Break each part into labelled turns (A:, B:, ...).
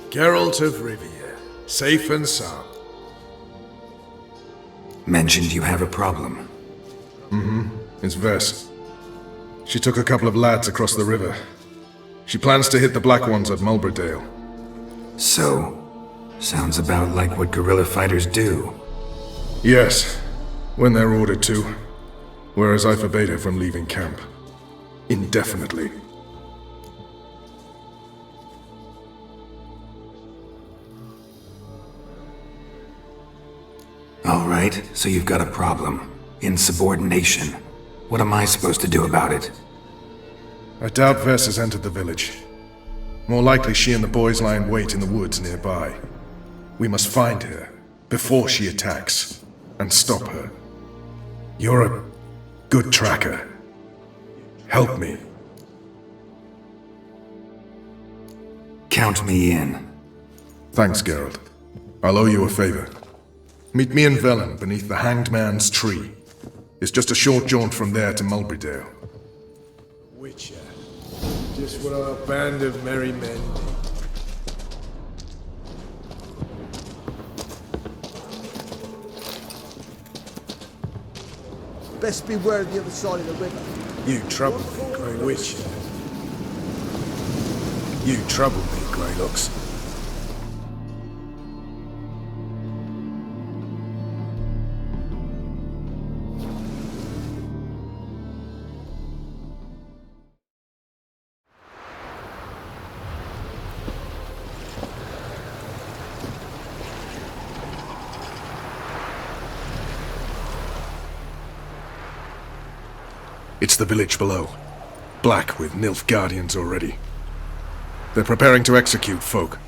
A: Geralt of Rivia, safe and sound.
B: Mentioned you have a problem.
A: It's Vess. She took a couple of lads across the river. She plans to hit the Black Ones at Mulberdale.
B: So, sounds about like what guerrilla fighters do.
A: Yes, when they're ordered to. Whereas I forbade her from leaving camp. Indefinitely.
B: Alright, so you've got a problem. Insubordination. What am I supposed to do about it?
A: I doubt Vess has entered the village. More likely she and the boys lie in wait in the woods nearby. We must find her, before she attacks, and stop her. You're a good tracker. Help me.
B: Count me in.
A: Thanks, Geralt. I'll owe you a favor. Meet me and Velen beneath the Hanged Man's tree. It's just a short jaunt from there to Mulberydale.
C: Witcher. Just what our band of merry men did.
D: Best beware of the other side of the river.
C: You trouble me, Grey Witcher. You trouble me, Greylocks.
A: It's the village below. Black with Nilfgaardians already. They're preparing to execute folk.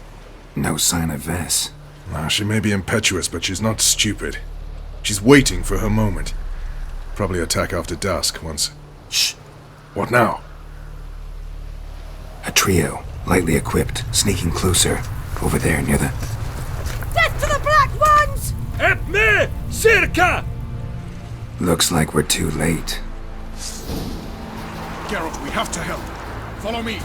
B: No sign of Vess.
A: She may be impetuous, but she's not stupid. She's waiting for her moment. Probably attack after dusk once...
B: Shh.
A: What now?
B: A trio, lightly equipped, sneaking closer. Over there near the...
E: Death to the Black Ones!
F: Help me! Circa!
B: Looks like we're too late.
A: Geralt, we have to help. Follow me.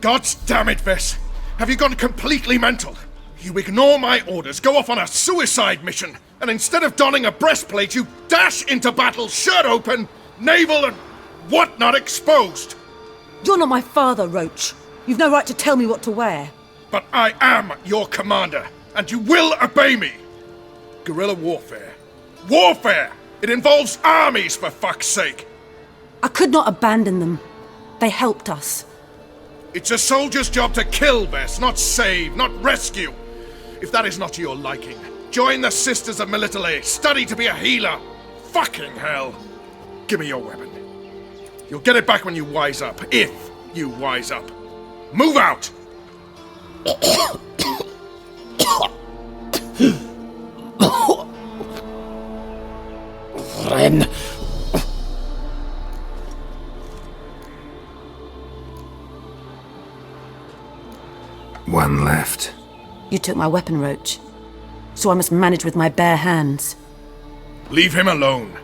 A: God damn it, Vess! Have you gone completely mental? You ignore my orders, go off on a suicide mission, and instead of donning a breastplate, you dash into battle, shirt open, navel and whatnot exposed!
E: You're not my father, Roach. You've no right to tell me what to wear.
A: But I am your commander, and you will obey me! Guerrilla warfare. Warfare! It involves armies, for fuck's sake!
E: I could not abandon them. They helped us.
A: It's a soldier's job to kill, Vess, not save, not rescue. If that is not to your liking, join the Sisters of Melitele, study to be a healer. Fucking hell. Give me your weapon. You'll get it back when you wise up, if you wise up. Move out!
F: Ren.
B: One left.
E: You took my weapon, Roach. So I must manage with my bare hands.
A: Leave him alone.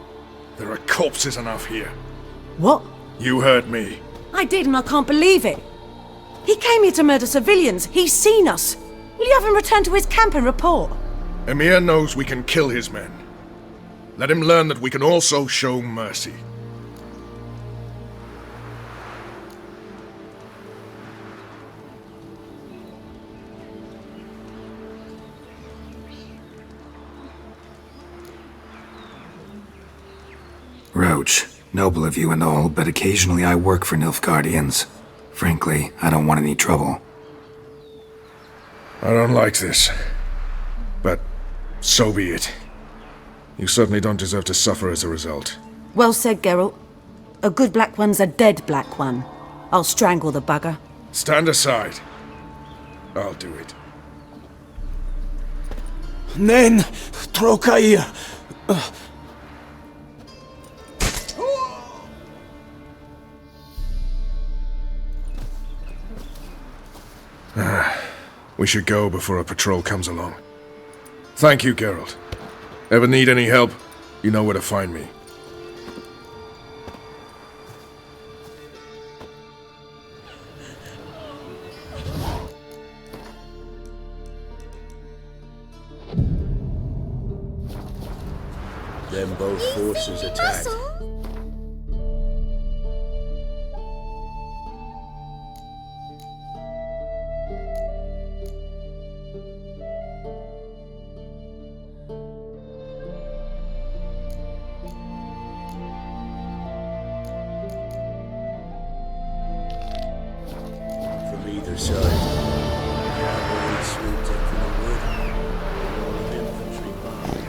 A: There are corpses enough here.
E: What?
A: You heard me.
E: I did, and I can't believe it. He came here to murder civilians. He's seen us. Will you have him return to his camp and report?
A: Emir knows we can kill his men. Let him learn that we can also show mercy.
B: Roach, noble of you and all, but occasionally I work for Nilfgaardians. Frankly, I don't want any trouble.
A: I don't like this. But so be it. You certainly don't deserve to suffer as a result.
E: Well said, Geralt. A good black one's a dead black one. I'll strangle the bugger.
A: Stand aside. I'll do it.
F: Nen, Trokair.
A: We should go before a patrol comes along. Thank you, Geralt. Ever need any help, you know where to find me.
G: Then both forces attacked. From either side, cavalry swooped in from the wood. A wall of infantry behind.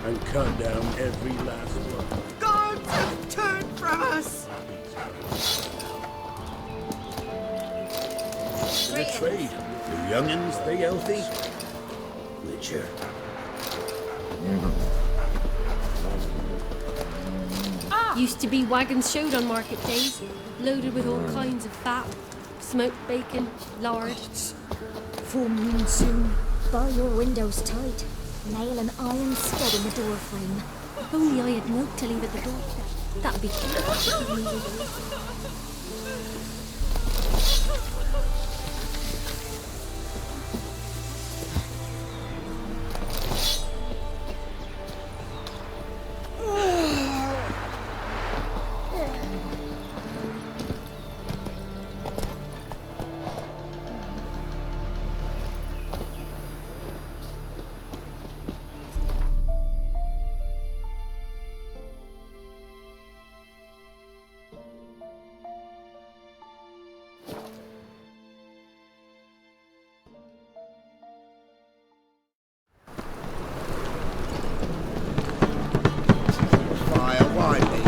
G: And cut down every last one.
D: Guards have turned from us!
G: The trade. The young'uns, they healthy? Witcher.
H: Used to be wagons showed on market days, loaded with all kinds of fat, smoked bacon, lard.
I: Full moon soon. Bar your windows tight. Nail an iron stud in the door frame.
H: If only I had milk to leave at the doorstep. That'd be cute.
D: Fire widely.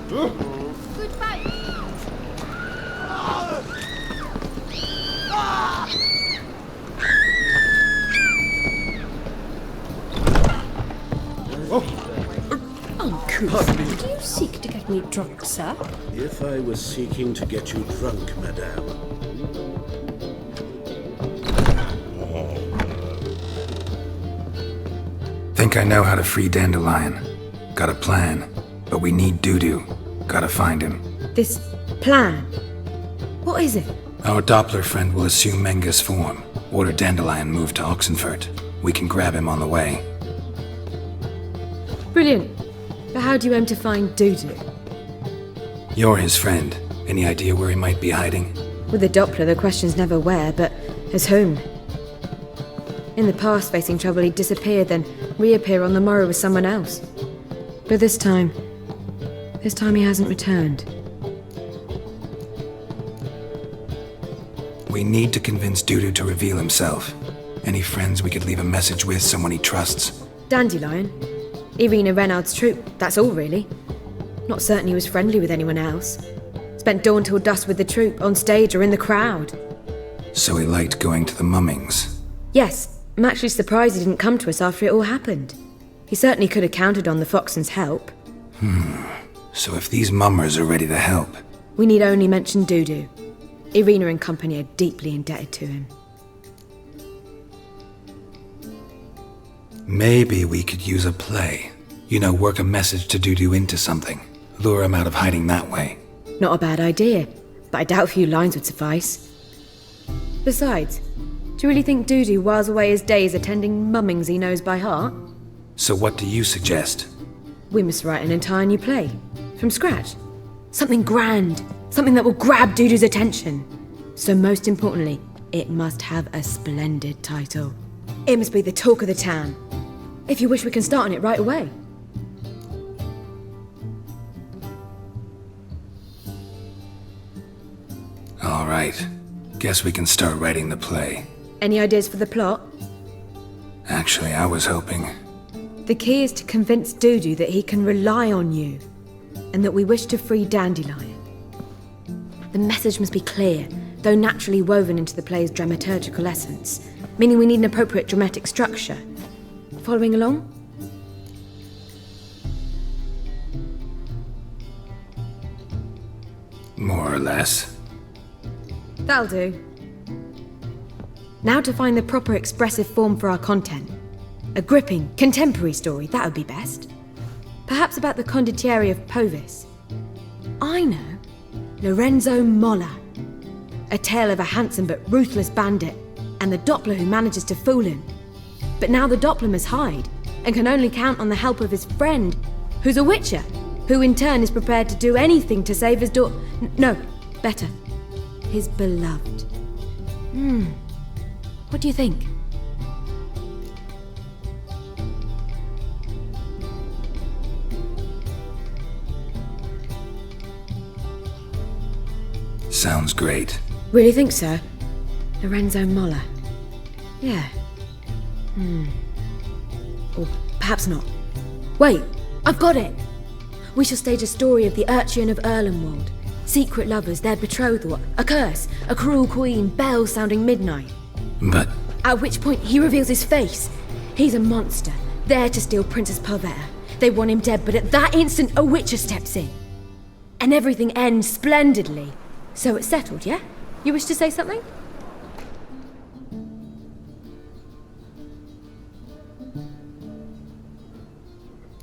I: Goodbye.
H: Uncouth. Do you seek to get me drunk, sir?
G: If I was seeking to get you drunk, madame.
B: Think I know how to free Dandelion. Got a plan. But we need Dudu. Gotta find him.
J: This plan? What is it?
B: Our Doppler friend will assume Menga's form. Order Dandelion moved to Oxenfurt. We can grab him on the way.
J: Brilliant. But how do you aim to find Dudu?
B: You're his friend. Any idea where he might be hiding?
J: With the Doppler, the question's never where, but as whom. In the past, facing trouble, he'd disappear, then reappear on the morrow with someone else. But this time he hasn't returned.
B: We need to convince Dudu to reveal himself. Any friends we could leave a message with, someone he trusts?
J: Dandelion. Irina Renard's troop, that's all really. Not certain he was friendly with anyone else. Spent dawn till dusk with the troop, on stage or in the crowd.
B: So he liked going to the mummings.
J: Yes, I'm actually surprised he didn't come to us after it all happened. He certainly could have counted on the Foxton's help.
B: So if these mummers are ready to help,
J: We need only mention Dudu. Irina and company are deeply indebted to him.
B: maybe we could use a play. You know, work a message to Dudu into something. Lure him out of hiding that way.
J: Not a bad idea, but I doubt a few lines would suffice. Besides, do you really think Dudu whiles away his days attending mummings he knows by heart?
B: So what do you suggest?
J: We must write an entire new play. From scratch. Something grand. Something that will grab Dudu's attention. So most importantly, it must have a splendid title. It must be the talk of the town. If you wish, we can start on it right away.
B: All right. Guess we can start writing the play.
J: Any ideas for the plot?
B: Actually, I was hoping...
J: The key is to convince Dudu that he can rely on you, and that we wish to free Dandelion. The message must be clear, though naturally woven into the play's dramaturgical essence, meaning we need an appropriate dramatic structure. Following along?
B: More or less.
J: That'll do. Now to find the proper expressive form for our content. A gripping, contemporary story, that would be best. Perhaps about the condottieri of Povis. I know. Lorenzo Molla. A tale of a handsome but ruthless bandit, and the Doppler who manages to fool him. But now the Doppler must hide, and can only count on the help of his friend, who's a witcher, who in turn is prepared to do anything to save his no, better. His beloved. What do you think?
B: Sounds great.
J: Really think so? Lorenzo Molla. Yeah. Or perhaps not. Wait, I've got it! We shall stage a story of the Urchin of Erlenwald. Secret lovers, their betrothal, a curse, a cruel queen, bells sounding midnight.
B: But...
J: At which point he reveals his face. He's a monster, there to steal Princess Pavetta. They want him dead, but at that instant a witcher steps in. And everything ends splendidly. So it's settled, yeah? You wish to say something?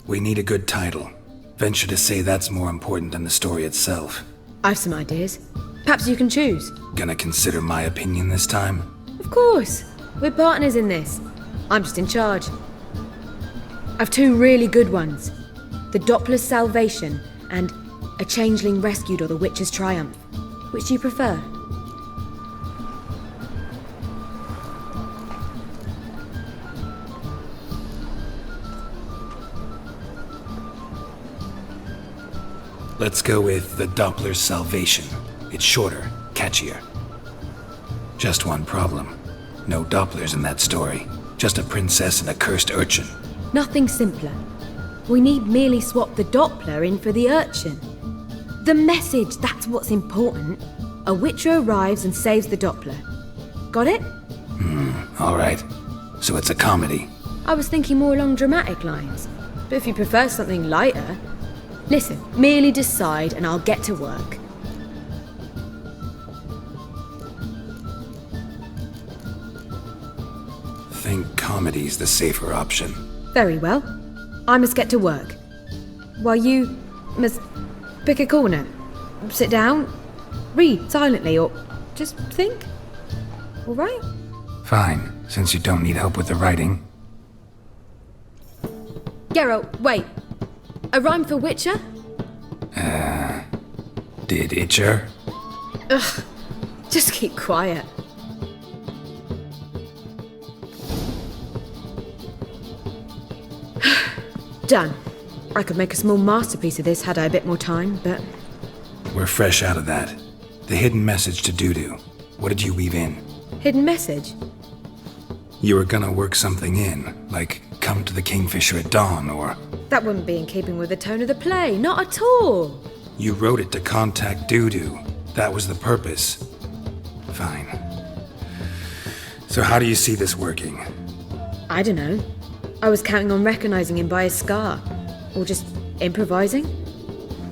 B: we need a good title. Venture to say that's more important than the story itself.
J: I've some ideas. Perhaps you can choose.
B: Gonna consider my opinion this time?
J: Of course. We're partners in this. I'm just in charge. I've two really good ones. The Doppler's Salvation and A Changeling Rescued or the Witch's Triumph. Which do you prefer?
B: Let's go with The Doppler's Salvation. It's shorter, catchier. Just one problem. No Dopplers in that story. Just a princess and a cursed urchin.
J: Nothing simpler. We need merely swap the Doppler in for the urchin. The message, that's what's important. A witcher arrives and saves the Doppler. Got it?
B: All right. So it's a comedy.
J: I was thinking more along dramatic lines. But if you prefer something lighter... Listen, merely decide and I'll get to work.
B: Think comedy's the safer option.
J: Very well. I must get to work. While you must pick a corner, sit down, read silently, or just think. All right?
B: Fine, since you don't need help with the writing.
J: Geralt, wait. A rhyme for Witcher?
B: Did Itcher?
J: Ugh. Just keep quiet. Done. I could make a small masterpiece of this had I a bit more time, but...
B: We're fresh out of that. The hidden message to Dudu. What did you weave in?
J: Hidden message?
B: You were gonna work something in, like come to the Kingfisher at dawn, or...
J: That wouldn't be in keeping with the tone of the play, not at all.
B: You wrote it to contact Dudu. That was the purpose. Fine. So how do you see this working?
J: I don't know. I was counting on recognizing him by his scar. Or just improvising?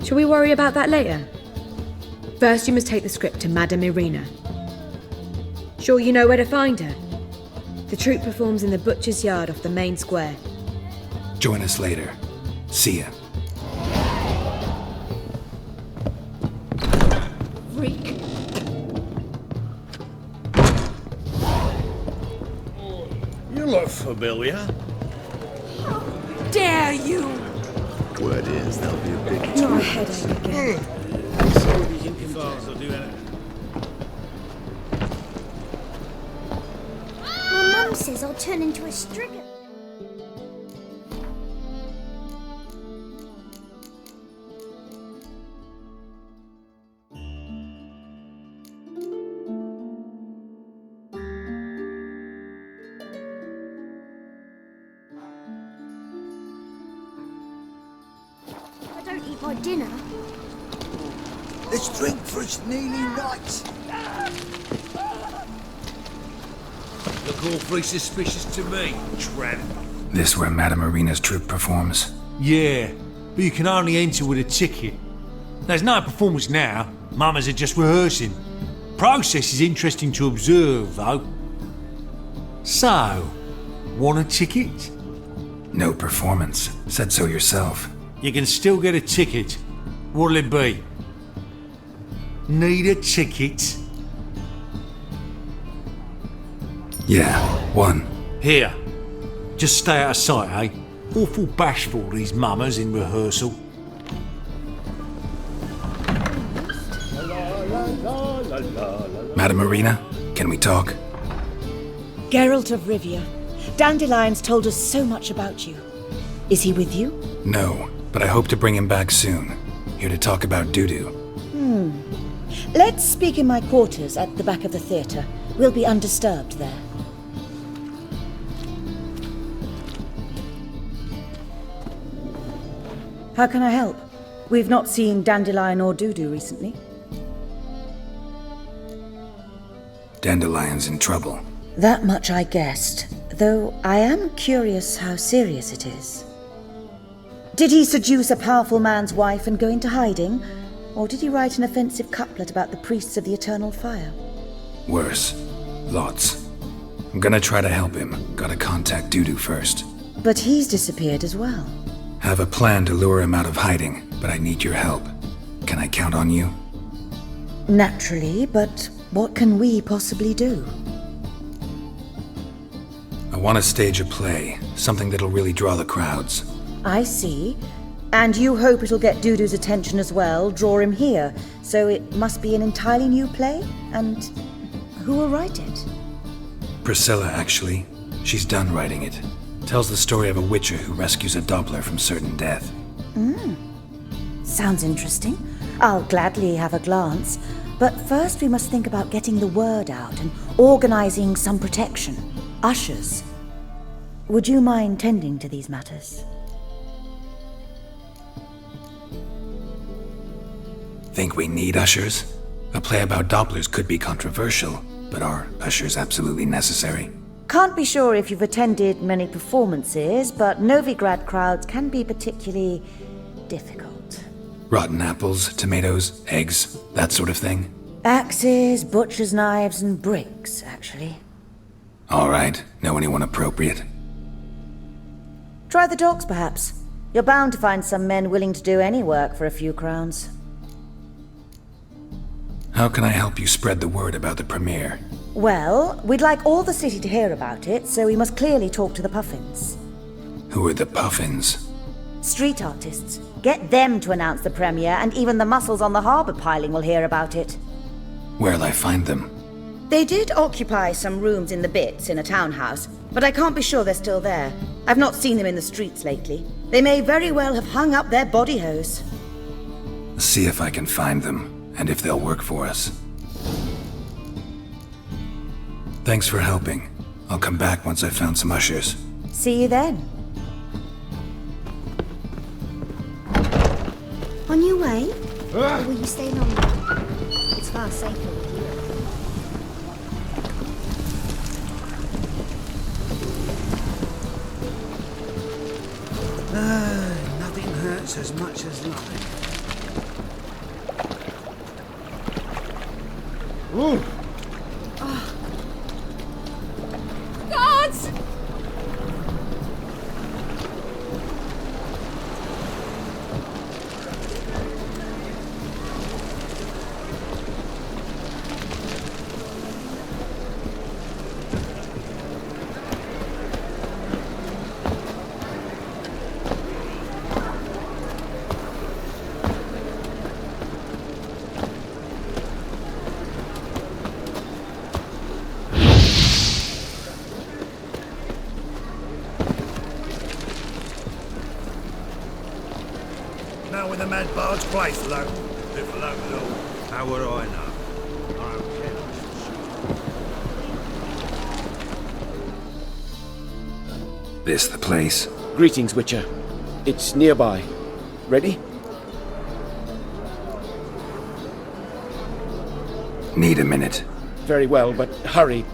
J: Shall we worry about that later? First, you must take the script to Madame Irina. Sure you know where to find her? The troupe performs in the butcher's yard off the main square.
B: Join us later. See ya.
H: Freak.
G: You look familiar.
D: How dare you!
G: Word is, there'll be a big
J: Not a headache again.
I: My mum says I'll turn into a striga. I don't eat my dinner.
F: Let's drink for its nearly night.
G: Look awfully suspicious to me, tramp.
B: This where Madame Irina's troupe performs?
K: Yeah, but you can only enter with a ticket. There's no performance now. Mamas are just rehearsing. Process is interesting to observe, though. So, want a ticket?
B: No performance. Said so yourself.
K: You can still get a ticket. What'll it be? Need a ticket?
B: Yeah, one.
K: Here. Just stay out of sight, eh? Awful bashful, these mamas in rehearsal.
B: Madame Irina, can we talk?
L: Geralt of Rivia. Dandelion's told us so much about you. Is he with you?
B: No, but I hope to bring him back soon. Here to talk about Dudu.
L: Let's speak in my quarters at the back of the theatre. We'll be undisturbed there. How can I help? We've not seen Dandelion or Dudu recently.
B: Dandelion's in trouble.
L: That much I guessed, though I am curious how serious it is. Did he seduce a powerful man's wife and go into hiding? Or did he write an offensive couplet about the priests of the eternal fire?
B: Worse. Lots. I'm gonna try to help him. Gotta contact Dudu first.
L: But he's disappeared as well.
B: Have a plan to lure him out of hiding, but I need your help. Can I count on you?
L: Naturally, but what can we possibly do?
B: I want to stage a play, something that'll really draw the crowds.
L: I see. And you hope it'll get Dudu's attention as well, draw him here. So it must be an entirely new play? And who will write it?
B: Priscilla, actually. She's done writing it. Tells the story of a witcher who rescues a Doppler from certain death.
L: Sounds interesting. I'll gladly have a glance. But first we must think about getting the word out and organizing some protection. Ushers. Would you mind tending to these matters?
B: Think we need ushers? A play about Dopplers could be controversial, but are ushers absolutely necessary?
L: Can't be sure if you've attended many performances, but Novigrad crowds can be particularly difficult.
B: Rotten apples, tomatoes, eggs, that sort of thing?
L: Axes, butcher's knives, and bricks, actually.
B: All right. Know anyone appropriate?
L: Try the dogs, perhaps. You're bound to find some men willing to do any work for a few crowns.
B: How can I help you spread the word about the premiere?
L: Well, we'd like all the city to hear about it, so we must clearly talk to the Puffins.
B: Who are the Puffins?
L: Street artists. Get them to announce the premiere, and even the muscles on the harbour piling will hear about it.
B: Where'll I find them?
L: They did occupy some rooms in the Bits in a townhouse, but I can't be sure they're still there. I've not seen them in the streets lately. They may very well have hung up their body hose.
B: See if I can find them, and if they'll work for us. Thanks for helping. I'll come back once I've found some ushers.
L: See you then.
I: On your way? Or will you stay longer? It's far safer with
F: Nothing hurts as much as life.
C: Ooh.
D: Guards!
F: Now when the mad bard's place alone, live alone at all. How would I know? I don't care.
B: This the place?
M: Greetings, Witcher. It's nearby. Ready?
B: Need a minute.
M: Very well, but hurry.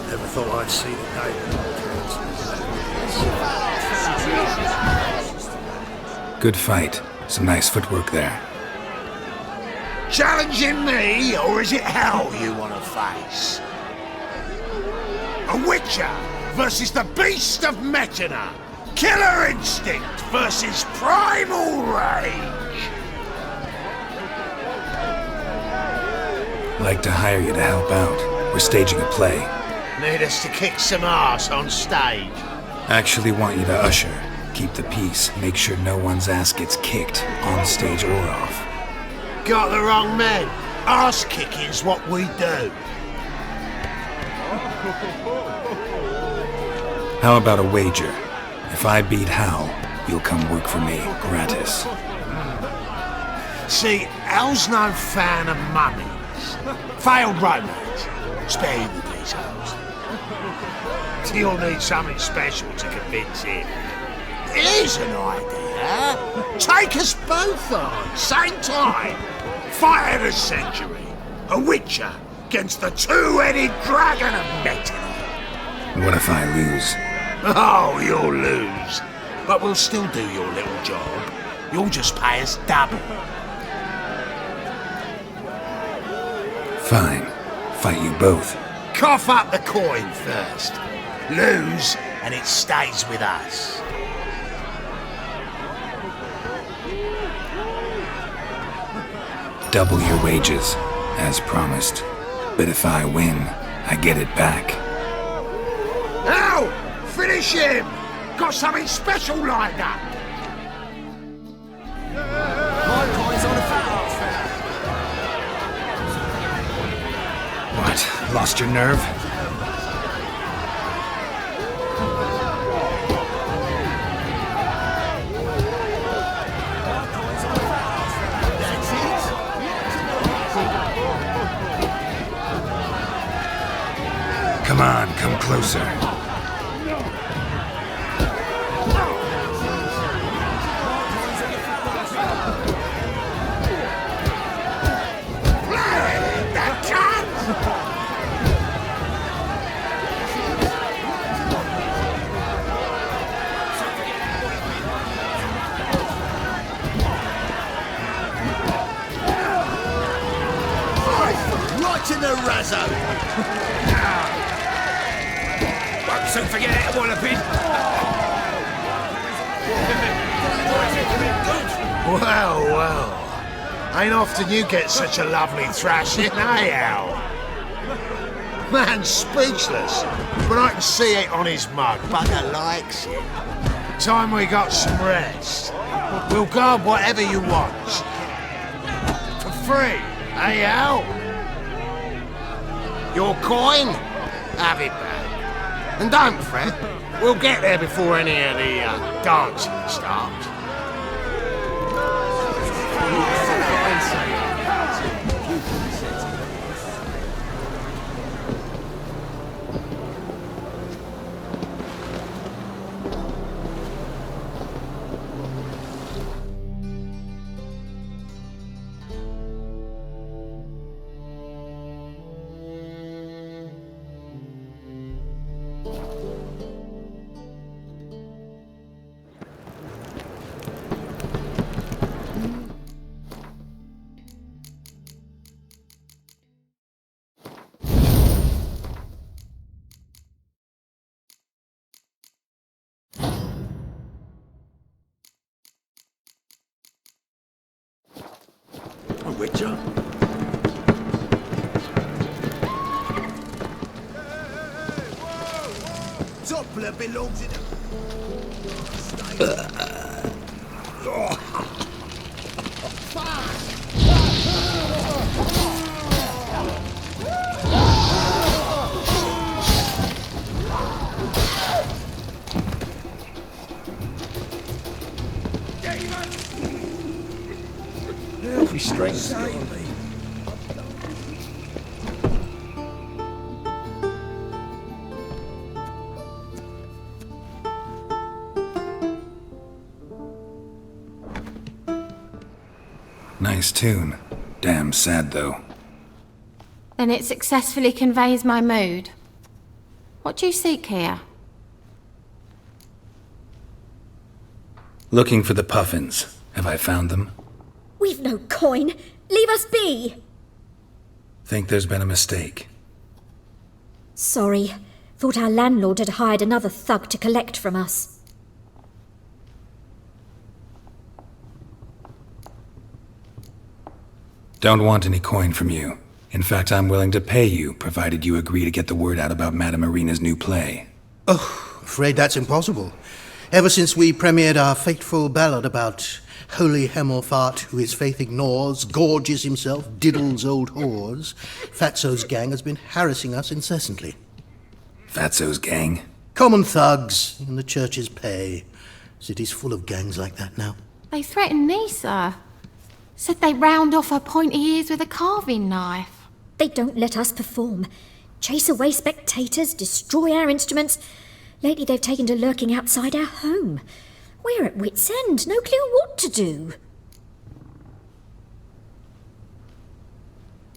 F: Never thought I'd see the day that
B: Good fight. Some nice footwork there.
N: Challenging me, or is it hell you want to face? A Witcher versus the beast of Metina. Killer instinct versus primal rage.
B: Like to hire you to help out. We're staging a play.
N: Need us to kick some ass on stage.
B: Actually want you to usher. Keep the peace. Make sure no one's ass gets kicked, on stage or off.
N: Got the wrong man. Ass kicking's what we do.
B: How about a wager? If I beat Hal, you'll come work for me, gratis.
N: See, Hal's no fan of mummies. Failed romance. Spare you the details. You'll need something special to convince him. Here's an idea. Take us both on, same time. Fight of the century. A Witcher against the two-headed dragon of Metina.
B: What if I lose?
N: Oh, you'll lose. But we'll still do your little job. You'll just pay us double.
B: Fine. Fight you both.
N: Cough up the coin first. Lose, and it stays with us.
B: Double your wages, as promised. But if I win, I get it back.
N: Now, finish him! Got something special lined up.
B: What? Lost your nerve? Come on, come closer.
N: Right in the razzo.
K: Won't soon forget it, Walloping.
N: Well, well. Ain't often you get such a lovely thrashing, eh, Al? Man's speechless, but I can see it on his mug. Bugger likes it. Time we got some rest. We'll guard whatever you want. For free, eh, Al? Your coin? Have it back. And don't fret, we'll get there before any of the dancing starts. Witcher. Doppler belongs in
M: Healthy strength.
B: Nice tune. Damn sad, though.
D: Then it successfully conveys my mood. What do you seek here?
B: Looking for the puffins. Have I found them?
I: We've no coin. Leave us be.
B: Think there's been a mistake.
I: Sorry. Thought our landlord had hired another thug to collect from us.
B: Don't want any coin from you. In fact, I'm willing to pay you, provided you agree to get the word out about Madame Irina's new play.
O: Oh, afraid that's impossible. Ever since we premiered our fateful ballad about holy Hemelfart, who his faith ignores, gorges himself, diddles old whores, Fatso's gang has been harassing us incessantly.
B: Fatso's gang?
O: Common thugs in the church's pay. City's full of gangs like that now.
D: They threatened me, sir. Said they'd round off her pointy ears with a carving knife.
I: They don't let us perform. Chase away spectators, destroy our instruments. Lately they've taken to lurking outside our home. We're at wit's end, no clue what to do.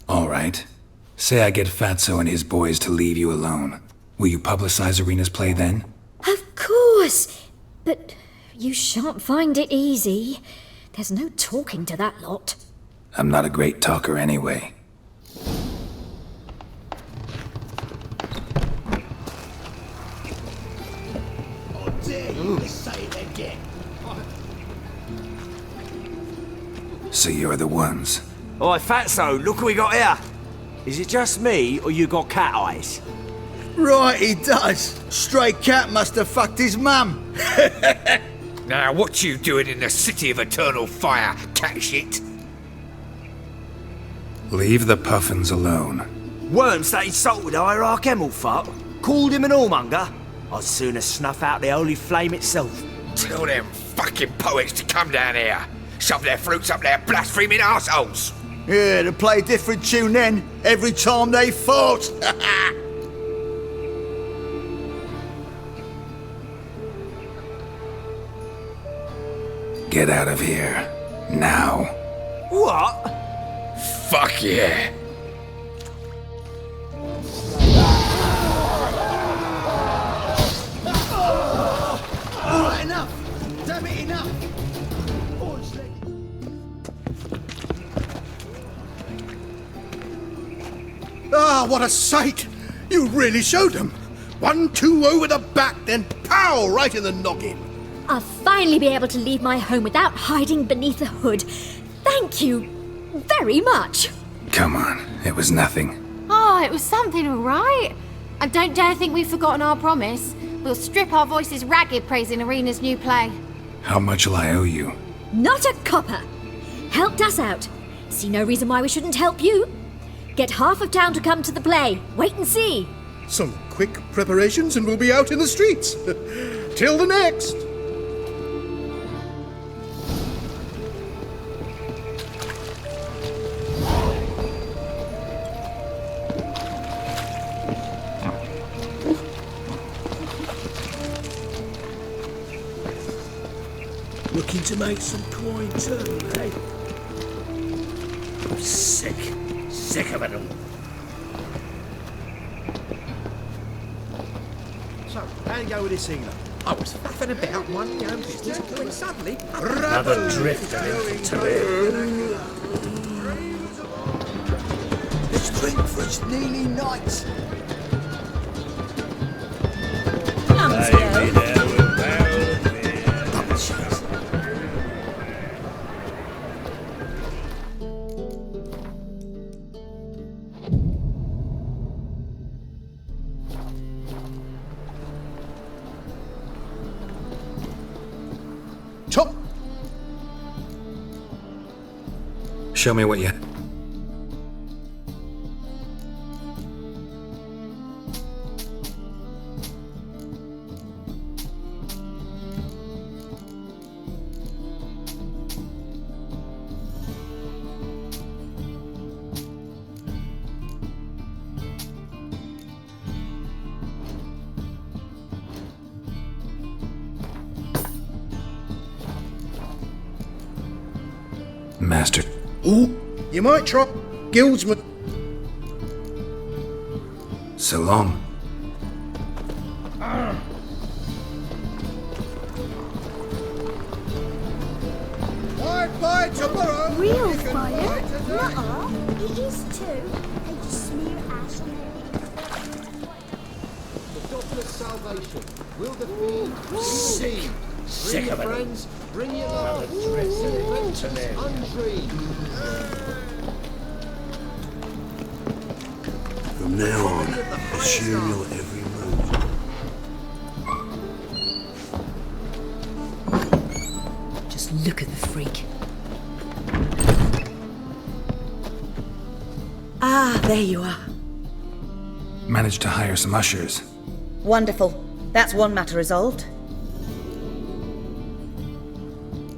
B: All right. Say I get Fatso and his boys to leave you alone. Will you publicize Irina's play then?
I: Of course! But you shan't find it easy. There's no talking to that lot.
B: I'm not a great talker anyway. So you're the ones.
P: Oi, Fatso, look what we got here. Is it just me, or you got cat eyes?
N: Right, he does. Stray cat must have fucked his mum.
F: Now, what you doing in the city of eternal fire, cat shit?
B: Leave the puffins alone.
P: Worms that insulted Hierarch Hemelfart, called him an whoremonger. I'd sooner snuff out the holy flame itself.
F: Tell them fucking poets to come down here. Shove their fruits up their blaspheming arseholes.
N: Yeah, to play a different tune then, every time they fought.
B: Get out of here. Now.
P: What?
F: Fuck yeah.
N: Alright, enough. Damn it, enough.
O: Ah, what a sight! You really showed them. 1-2 over the back, then pow! Right in the noggin.
I: I'll finally be able to leave my home without hiding beneath a hood. Thank you very much.
B: Come on, it was nothing.
D: Oh, it was something, all right. And don't dare think we've forgotten our promise. We'll strip our voices ragged praising Irina's new play.
B: How much will I owe you?
I: Not a copper. Helped us out. See no reason why we shouldn't help you. Get half of town to come to the play. Wait and see.
O: Some quick preparations and we'll be out in the streets. Till the next.
N: Looking to make some coin too, eh? I'm sick. Sick of it all.
Q: So, how you go with this healer? I was faffing about minding your own business when suddenly...
N: Another drifter into it. Let's drink for it's nearly night.
O: Chop!
B: Show me what you... Master.
O: Ooh, you might try Guildsman.
B: So long.
N: Bye tomorrow.
R: Real fire? Nuh-uh. It is too. They just smear ash on
Q: The Doppler's salvation. Will the fiend be
N: Sick
Q: Bring
N: of
Q: your
N: it.
Q: friends, bring your love. Adventures undreamed.
G: From now on, assume your every move.
E: Just look at the freak. Ah, there you are.
B: Managed to hire some ushers.
L: Wonderful. That's one matter resolved.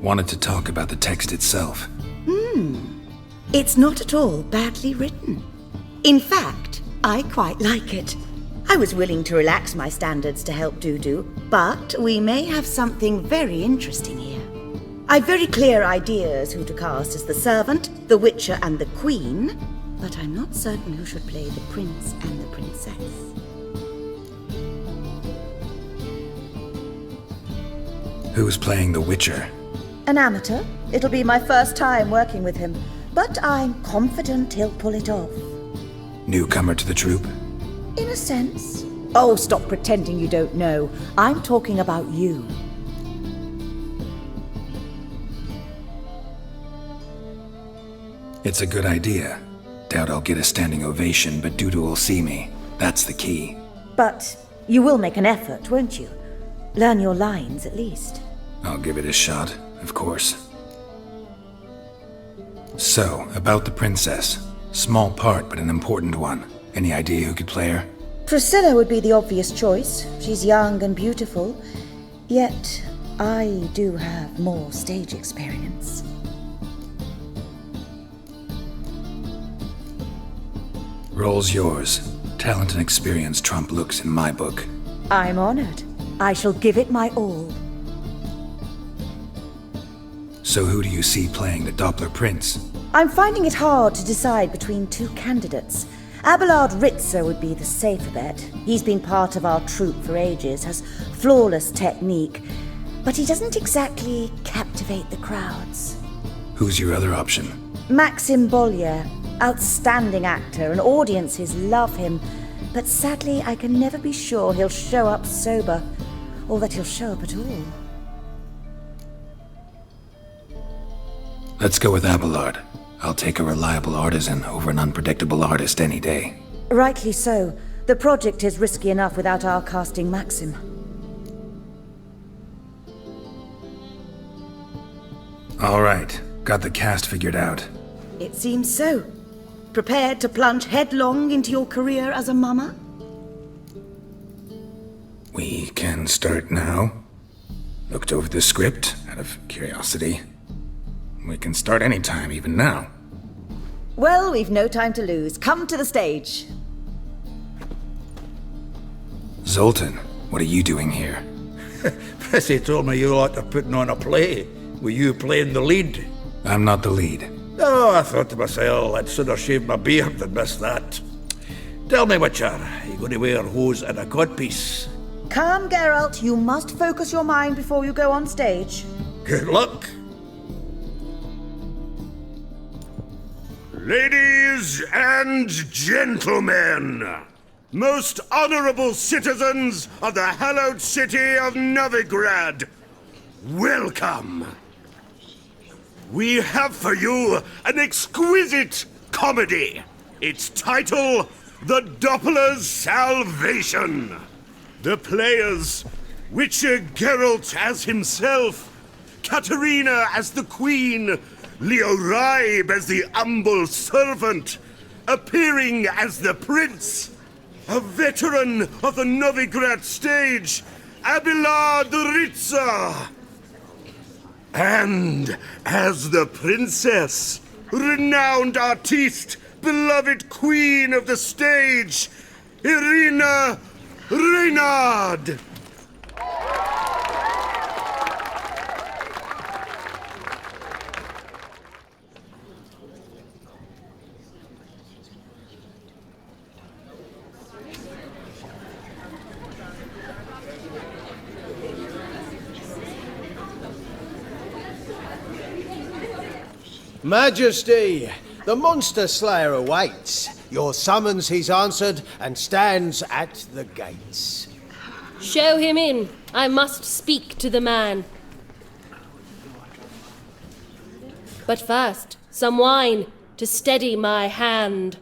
B: Wanted to talk about the text itself.
L: It's not at all badly written. In fact, I quite like it. I was willing to relax my standards to help Dudu, but we may have something very interesting here. I've very clear ideas who to cast as the servant, the witcher, and the queen, but I'm not certain who should play the prince and the princess.
B: Who's playing the Witcher?
L: An amateur. It'll be my first time working with him, but I'm confident he'll pull it off.
B: Newcomer to the troupe?
L: In a sense. Oh, stop pretending you don't know. I'm talking about you.
B: It's a good idea. Doubt I'll get a standing ovation, but Dudu will see me. That's the key.
L: But you will make an effort, won't you? Learn your lines, at least.
B: I'll give it a shot, of course. So, about the princess. Small part, but an important one. Any idea who could play her?
L: Priscilla would be the obvious choice. She's young and beautiful. Yet, I do have more stage experience.
B: Role's yours. Talent and experience trump looks in my book.
L: I'm honored. I shall give it my all.
B: So who do you see playing the Doppler Prince?
L: I'm finding it hard to decide between two candidates. Abelard Ritzer would be the safer bet. He's been part of our troupe for ages, has flawless technique, but he doesn't exactly captivate the crowds.
B: Who's your other option?
L: Maxim Bollier, outstanding actor, and audiences love him, but sadly I can never be sure he'll show up sober, or that he'll show up at all.
B: Let's go with Abelard. I'll take a reliable artisan over an unpredictable artist any day.
L: Rightly so. The project is risky enough without our casting Maxim.
B: All right, got the cast figured out.
L: It seems so. Prepared to plunge headlong into your career as a mama?
B: We can start now. Looked over the script out of curiosity. We can start anytime, even now.
L: Well, we've no time to lose. Come to the stage.
B: Zoltan, what are you doing here?
F: Prissy told me you like to putting on a play. Were you playing the lead?
B: I'm not the lead.
F: Oh, I thought to myself, I'd sooner shave my beard than miss that. Tell me, Witcher, are you going to wear hose and a codpiece?
L: Calm, Geralt. You must focus your mind before you go on stage.
F: Good luck.
S: Ladies and gentlemen, most honorable citizens of the hallowed city of Novigrad, welcome. We have for you an exquisite comedy. Its title, The Doppler's Salvation. The players, Witcher Geralt as himself, Katerina as the queen, Leoribe as the humble servant, appearing as the prince, a veteran of the Novigrad stage, Abelard Ritza. And as the princess, renowned artiste, beloved queen of the stage, Irina Reynard.
Q: Majesty, the monster slayer awaits. Your summons he's answered and stands at the gates.
H: Show him in. I must speak to the man. But first, some wine to steady my hand.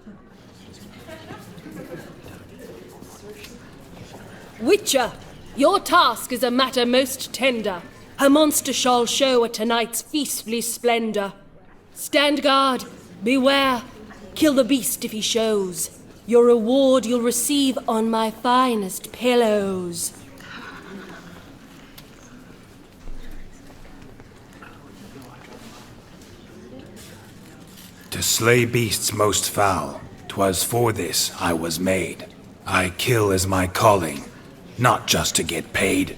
H: Witcher, your task is a matter most tender. Her monster shall show at tonight's feastly splendor. Stand guard, beware, kill the beast if he shows. Your reward you'll receive on my finest pillows.
B: To slay beasts most foul, 'twas for this I was made. I kill as my calling, not just to get paid.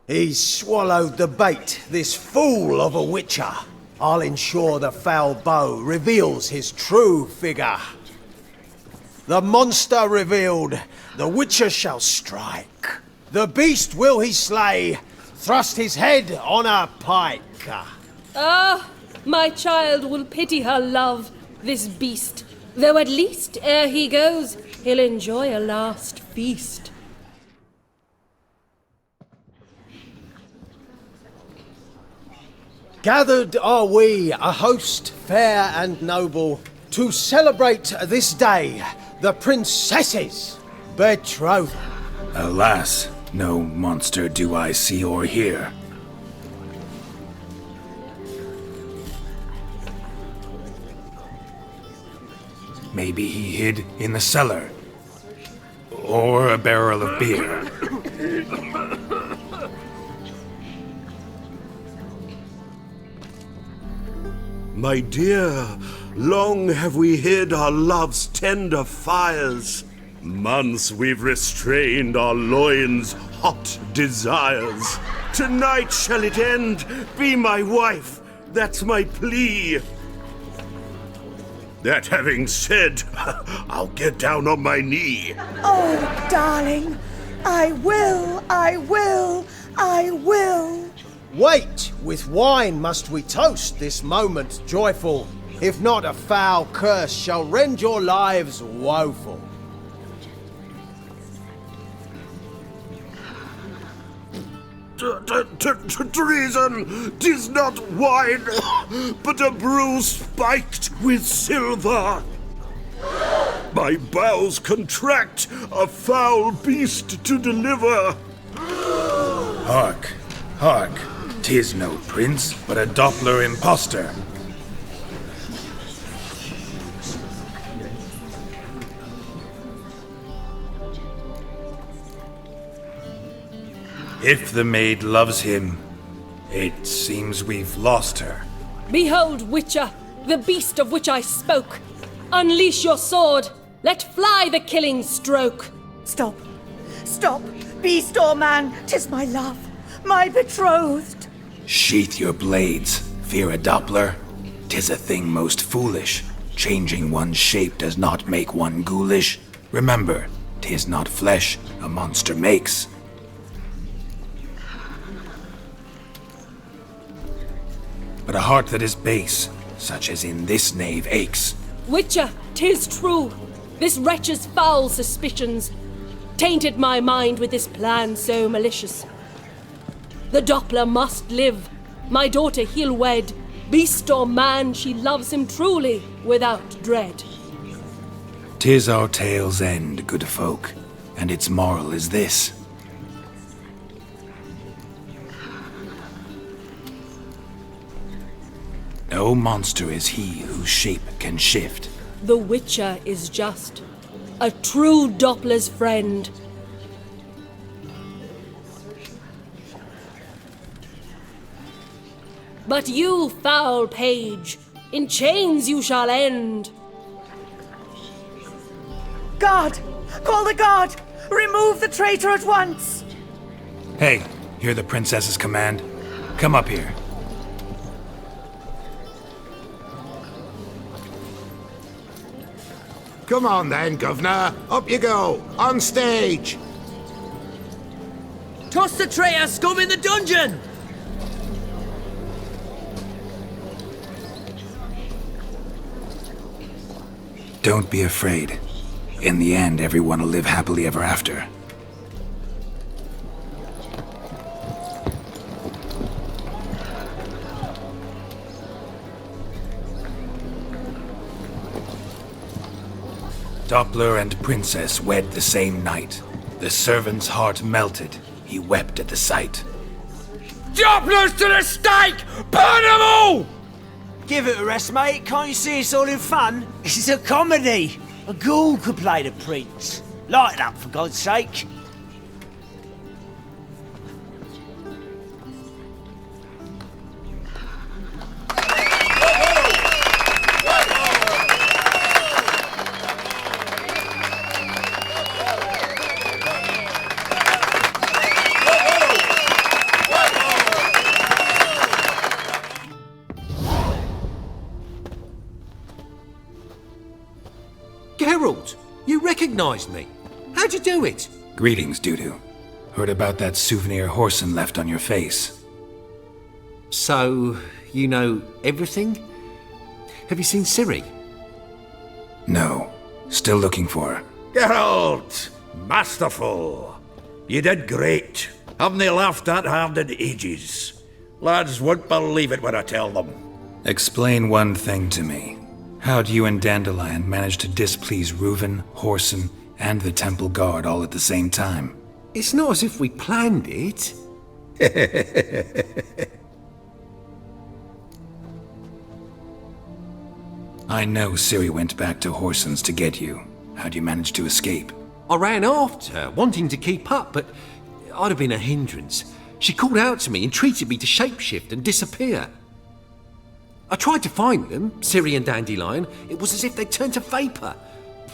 Q: He's swallowed the bait, this fool of a witcher. I'll ensure the foul bow reveals his true figure. The monster revealed, the witcher shall strike. The beast will he slay, thrust his head on a pike.
H: Ah, my child will pity her love, this beast. Though at least, ere he goes, he'll enjoy a last feast.
Q: Gathered are we, a host fair and noble, to celebrate this day, the princess's betrothal.
B: Alas, no monster do I see or hear. Maybe he hid in the cellar. Or a barrel of beer.
S: My dear, long have we hid our love's tender fires. Months we've restrained our loins' hot desires. Tonight shall it end, be my wife, that's my plea. That having said, I'll get down on my knee.
L: Oh, darling, I will, I will, I will.
Q: Wait, with wine must we toast this moment joyful. If not, a foul curse shall rend your lives woeful.
S: Treason! 'Tis not wine, but a brew spiked with silver. My bowels contract, a foul beast to deliver.
B: Hark, hark. 'Tis no prince, but a Doppler impostor. If the maid loves him, it seems we've lost her.
H: Behold, Witcher, the beast of which I spoke. Unleash your sword. Let fly the killing stroke.
L: Stop. Stop. Beast or man, 'tis my love, my betrothed.
B: Sheath your blades, fear a Doppler. 'Tis a thing most foolish. Changing one's shape does not make one ghoulish. Remember, 'tis not flesh a monster makes. But a heart that is base, such as in this knave, aches.
H: Witcher, 'tis true. This wretch's foul suspicions tainted my mind with this plan so malicious. The Doppler must live. My daughter he'll wed. Beast or man, she loves him truly, without dread.
B: 'Tis our tale's end, good folk, and its moral is this. No monster is he whose shape can shift.
H: The Witcher is just a true Doppler's friend. But you, foul page, in chains you shall end.
E: Guard! Call the guard! Remove the traitor at once!
B: Hey, hear the princess's command? Come up here.
N: Come on then, Governor. Up you go. On stage.
T: Toss the traitor scum in the dungeon!
B: Don't be afraid. In the end, everyone will live happily ever after. Doppler and Princess wed the same night. The servant's heart melted. He wept at the sight.
T: Dopplers to the stake! Burn them all!
P: Give it a rest, mate. Can't you see it's all in fun? This is a comedy. A ghoul could play the prince. Lighten up, for God's sake.
U: Geralt, you recognized me. How'd you do it?
B: Greetings, Dudu. Heard about that souvenir Horson left on your face.
U: So, you know everything? Have you seen Ciri?
B: No. Still looking for her.
F: Geralt! Masterful! You did great. Haven't they laughed that hard in ages? Lads won't believe it when I tell them.
B: Explain one thing to me. How'd you and Dandelion manage to displease Reuven, Horson, and the Temple Guard all at the same time?
U: It's not as if we planned it.
B: I know Ciri went back to Horson's to get you. How'd you manage to escape?
U: I ran after her, wanting to keep up, but I'd have been a hindrance. She called out to me, entreated me to shapeshift and disappear. I tried to find them, Ciri and Dandelion. It was as if they'd turned to vapour.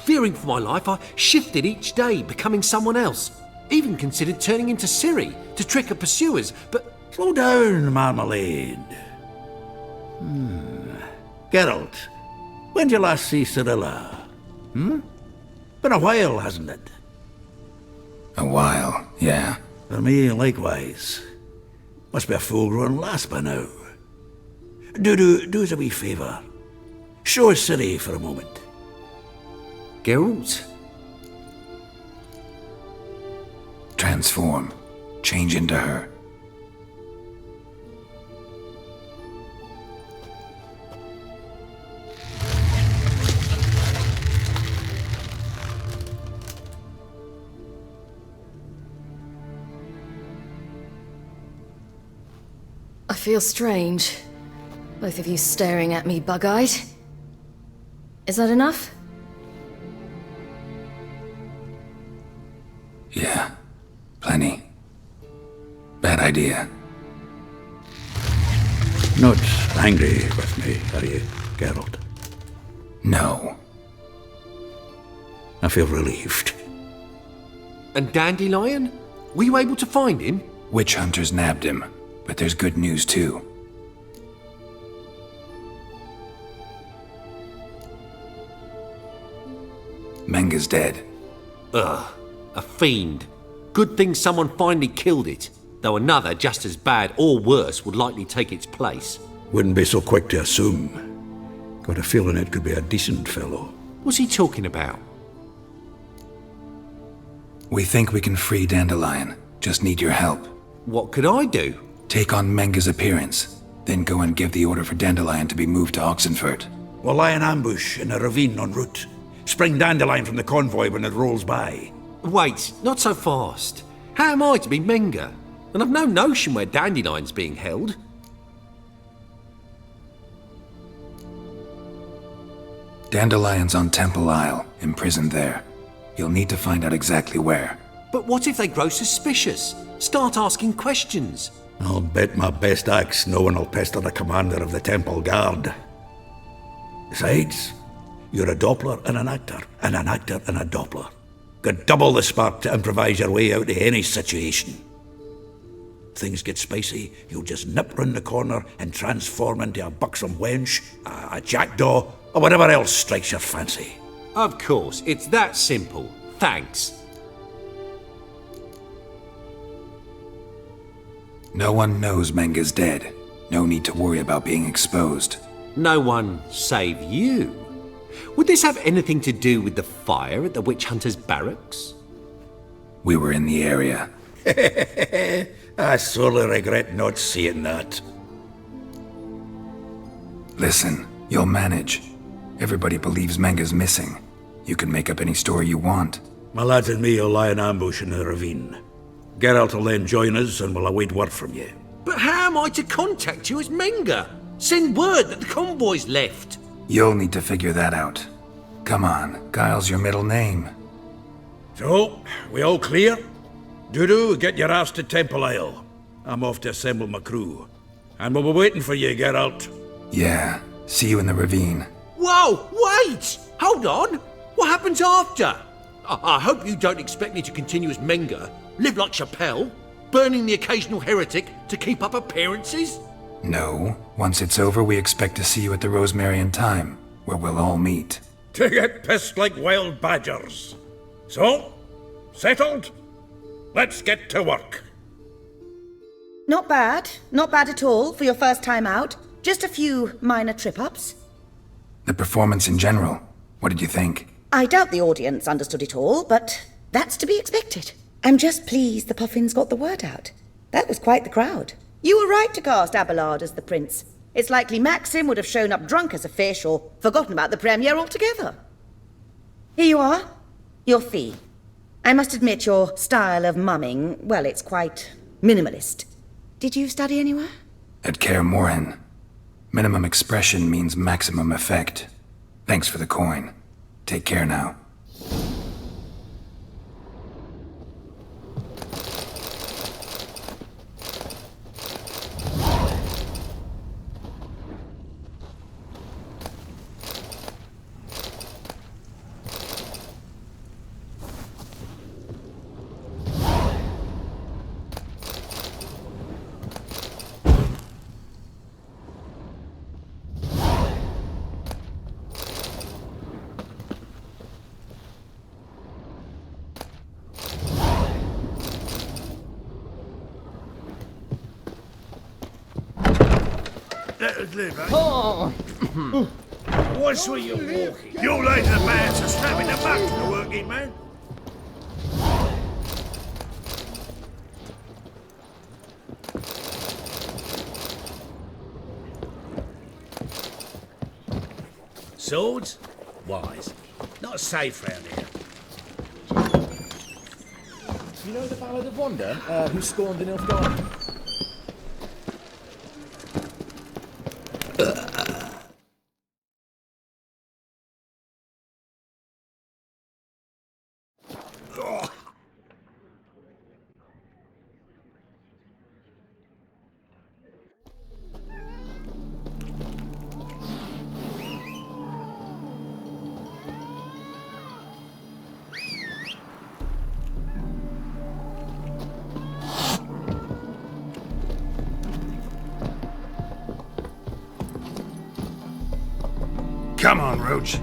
U: Fearing for my life, I shifted each day, becoming someone else. Even considered turning into Ciri to trick her pursuers, but...
F: Slow down, Marmalade. Geralt, when did you last see Cirilla? Been a while, hasn't it?
B: A while, yeah.
F: For me, likewise. Must be a full-grown lass by now. Do us a wee favour. Show us Ciri for a moment.
U: Geralt?
B: Transform. Change into her.
V: I feel strange. Both of you staring at me bug-eyed. Is that enough?
B: Yeah. Plenty. Bad idea.
F: Not angry with me, are you, Geralt?
B: No.
F: I feel relieved.
U: And Dandelion? Were you able to find him?
B: Witch hunters nabbed him, but there's good news too. Menga's dead.
U: Ugh, a fiend. Good thing someone finally killed it, though another just as bad or worse would likely take its place.
F: Wouldn't be so quick to assume. Got a feeling it could be a decent fellow.
U: What's he talking about?
B: We think we can free Dandelion. Just need your help.
U: What could I do?
B: Take on Menga's appearance, then go and give the order for Dandelion to be moved to Oxenfurt.
F: We'll lie in ambush in a ravine en route. Spring Dandelion from the convoy when it rolls by.
U: Wait, not so fast. How am I to be Menga? And I've no notion where Dandelion's being held.
B: Dandelion's on Temple Isle, imprisoned there. You'll need to find out exactly where.
U: But what if they grow suspicious? Start asking questions?
F: I'll bet my best axe no one will pester the commander of the Temple Guard. Besides, you're a Doppler and an actor and a Doppler. Got double the spark to improvise your way out of any situation. If things get spicy, you'll just nip round the corner and transform into a buxom wench, a jackdaw, or whatever else strikes your fancy.
U: Of course, it's that simple. Thanks.
B: No one knows Menga's dead. No need to worry about being exposed.
U: No one save you. Would this have anything to do with the fire at the witch hunter's barracks?
B: We were in the area.
F: I sorely regret not seeing that.
B: Listen, you'll manage. Everybody believes Menga's missing. You can make up any story you want.
F: My lads and me will lie in ambush in the ravine. Geralt will then join us and we'll await word from you.
U: But how am I to contact you as Menga? Send word that the convoy's left.
B: You'll need to figure that out. Come on, Guile's your middle name.
F: So, we all clear? Dudu, get your ass to Temple Isle. I'm off to assemble my crew. And we'll be waiting for you, Geralt.
B: Yeah, see you in the ravine.
U: Whoa, wait! Hold on! What happens after? I hope you don't expect me to continue as Menga, live like Chappelle, burning the occasional heretic to keep up appearances?
B: No. Once it's over, we expect to see you at the Rosemary and Thyme, where we'll all meet.
F: To get pissed like wild badgers. So, settled? Let's get to work.
L: Not bad. Not bad at all for your first time out. Just a few minor trip-ups.
B: The performance in general, what did you think?
L: I doubt the audience understood it all, but that's to be expected. I'm just pleased the Puffins got the word out. That was quite the crowd. You were right to cast Abelard as the prince. It's likely Maxim would have shown up drunk as a fish or forgotten about the premiere altogether. Here you are. Your fee. I must admit your style of mumming, well, it's quite minimalist. Did you study anywhere?
B: At Kaer Morhen. Minimum expression means maximum effect. Thanks for the coin. Take care now.
N: Let us live, eh?
T: Oh.
N: What's with you walking? You lazy man are stabbing the back to the working man.
A: Swords? Wise. Not safe round here.
J: You know the Ballad of Wanda, who scorned the Nilfgaard?
B: Come on, Roach.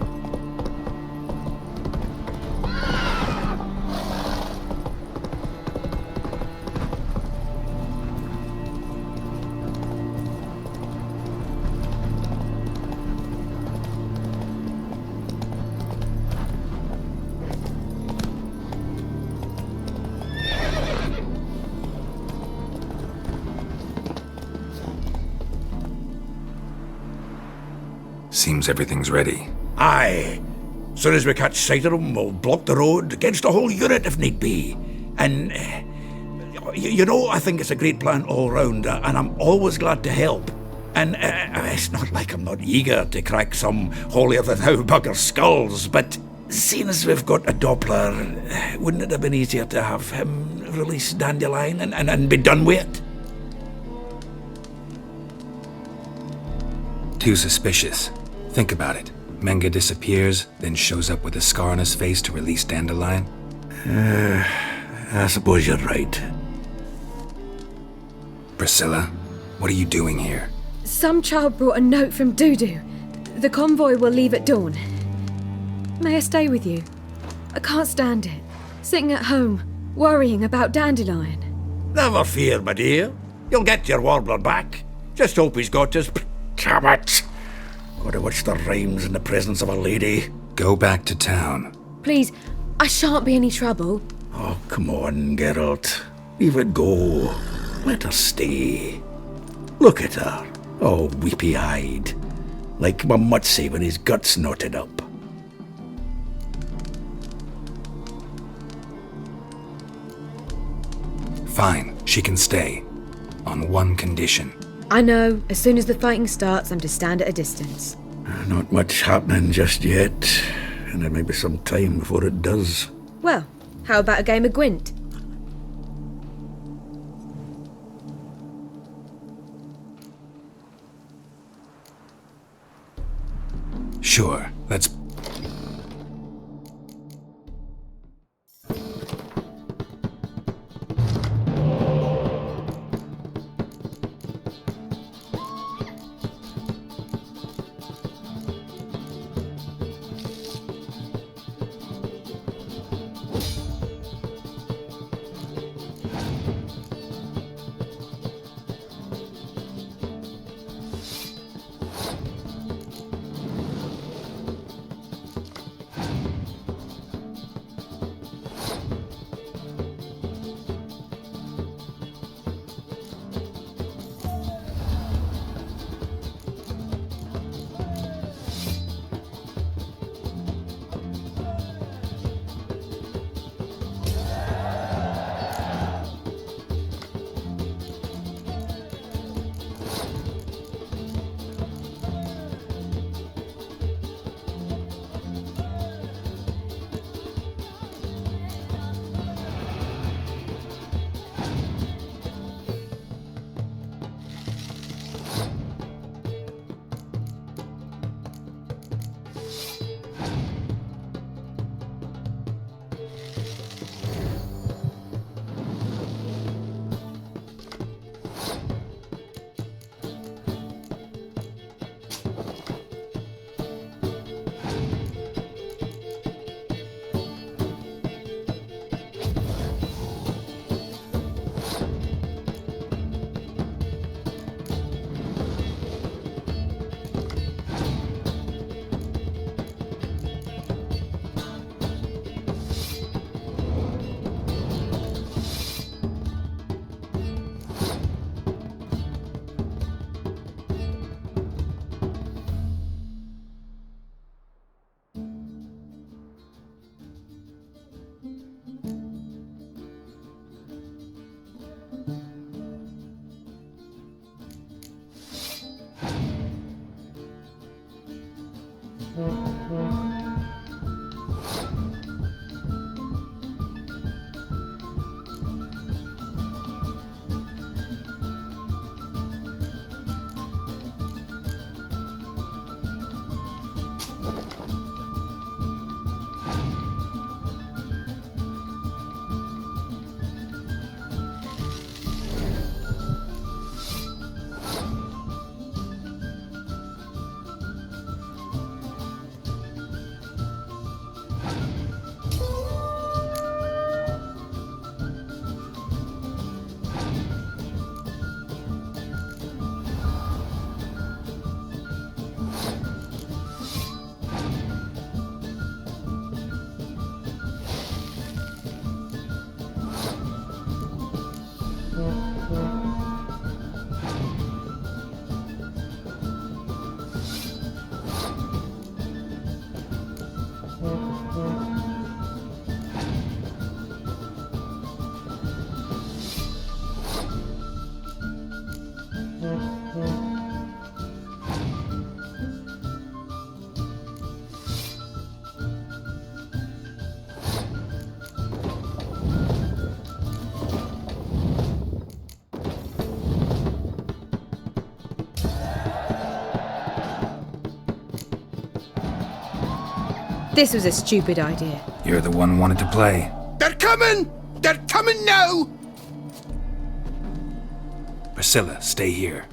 B: Seems everything's ready.
F: Aye. Soon as we catch sight of them, we'll block the road against the whole unit if need be. And, you know, I think it's a great plan all round, and I'm always glad to help. And it's not like I'm not eager to crack some holier-than-thou bugger skulls, but seeing as we've got a Doppler, wouldn't it have been easier to have him release Dandelion and be done with it?
B: Too suspicious. Think about it. Menga disappears, then shows up with a scar on his face to release Dandelion.
F: I suppose you're right.
B: Priscilla, what are you doing here?
C: Some child brought a note from Dudu. The convoy will leave at dawn. May I stay with you? I can't stand it. Sitting at home, worrying about Dandelion.
F: Never fear, my dear. You'll get your warbler back. Just hope he's got his... Damn it! Gotta watch the rhymes in the presence of a lady.
B: Go back to town.
C: Please, I shan't be any trouble.
F: Oh, come on, Geralt. Leave it go. Let her stay. Look at her, all weepy-eyed, like my mutsy when his guts knotted up.
B: Fine, she can stay. On one condition.
C: I know, as soon as the fighting starts, I'm to stand at a distance.
F: Not much happening just yet, and there may be some time before it does.
C: Well, how about a game of Gwent?
B: Sure, let's...
C: This was a stupid idea.
B: You're the one who wanted to play.
N: They're coming! They're coming now!
B: Priscilla, stay here.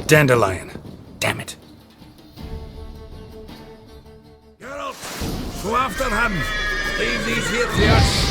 B: Dandelion. Damn it.
A: Geralt, go after him. Leave these here to us.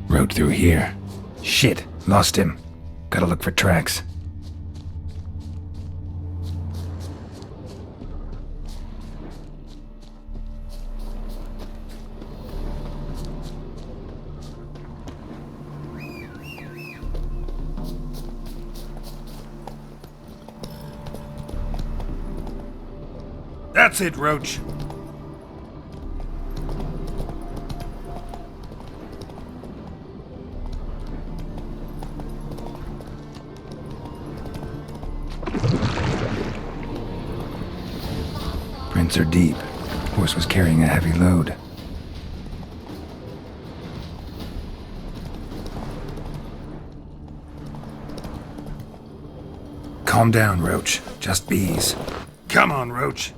B: Road through here. Shit, lost him. Gotta look for tracks.
A: That's it, Roach.
B: Prints are deep. Horse was carrying a heavy load. Calm down, Roach. Just bees.
A: Come on, Roach.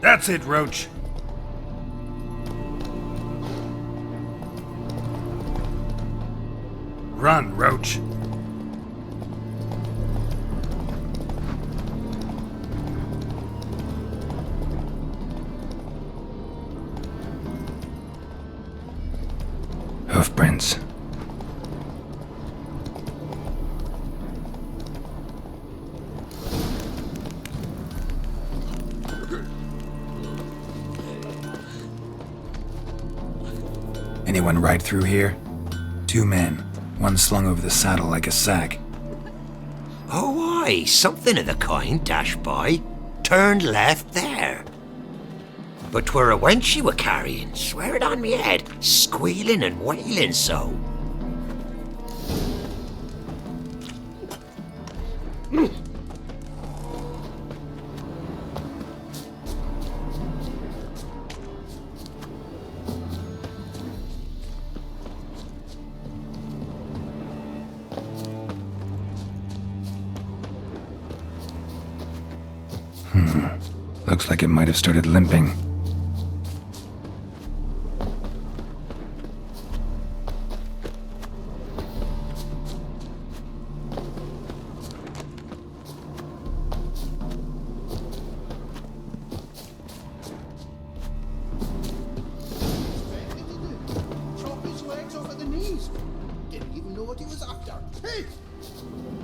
A: That's it, Roach. Run, Roach.
B: Hoofprints. Anyone ride through here? 2 men, one slung over the saddle like a sack.
K: Oh, aye, something of the kind dashed by.
N: turned left there. But 'twere a wench she were carrying, swear it on me head, squealing and wailing so.
B: Looks like it might have started limping.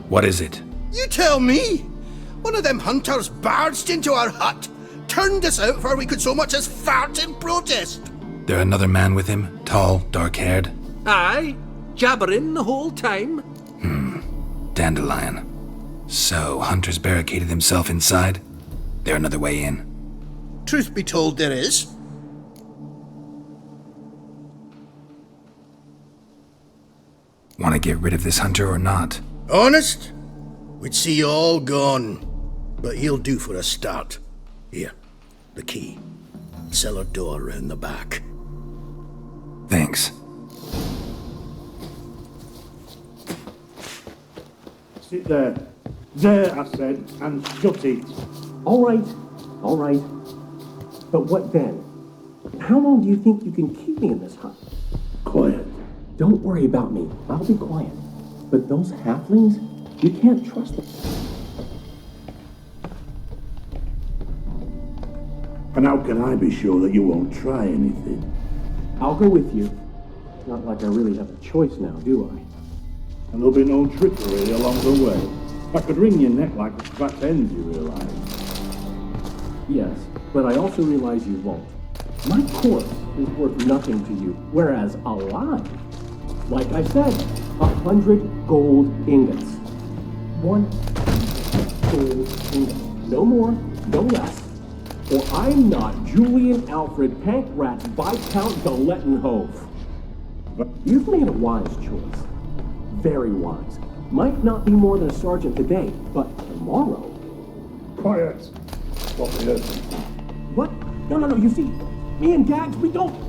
B: What is it?
O: You tell me! One of them hunters barged into our hut, turned us out before we could so much as fart in protest.
B: There another man with him? Tall, dark-haired?
U: Aye, jabbering the whole time.
B: Dandelion. So, Hunter's barricaded himself inside? There another way in?
O: Truth be told, there is.
B: Want to get rid of this hunter or not?
O: Honest? We'd see you all gone. But he'll do for a start. Here, the key. Cellar door round the back.
B: Thanks.
K: Sit there. There, I said, and shut it.
M: All right. But what then? How long do you think you can keep me in this hut?
K: Quiet.
M: Don't worry about me. I'll be quiet. But those halflings, you can't trust them.
K: And how can I be sure that you won't try anything?
M: I'll go with you. Not like I really have a choice now, do I?
K: And there'll be no trickery along the way. I could wring your neck like a fat end, you realize?
M: Yes, but I also realize you won't. My corpse is worth nothing to you, whereas alive, like I said, 100 gold ingots. 1 gold ingot. No more, no less. Or I'm not Julian Alfred Pankrat Viscount Galettenhove. You've made a wise choice. Very wise. Might not be more than a sergeant today, but tomorrow...
K: Quiet. Stop it.
M: What? No, you see, me and Gags, we don't...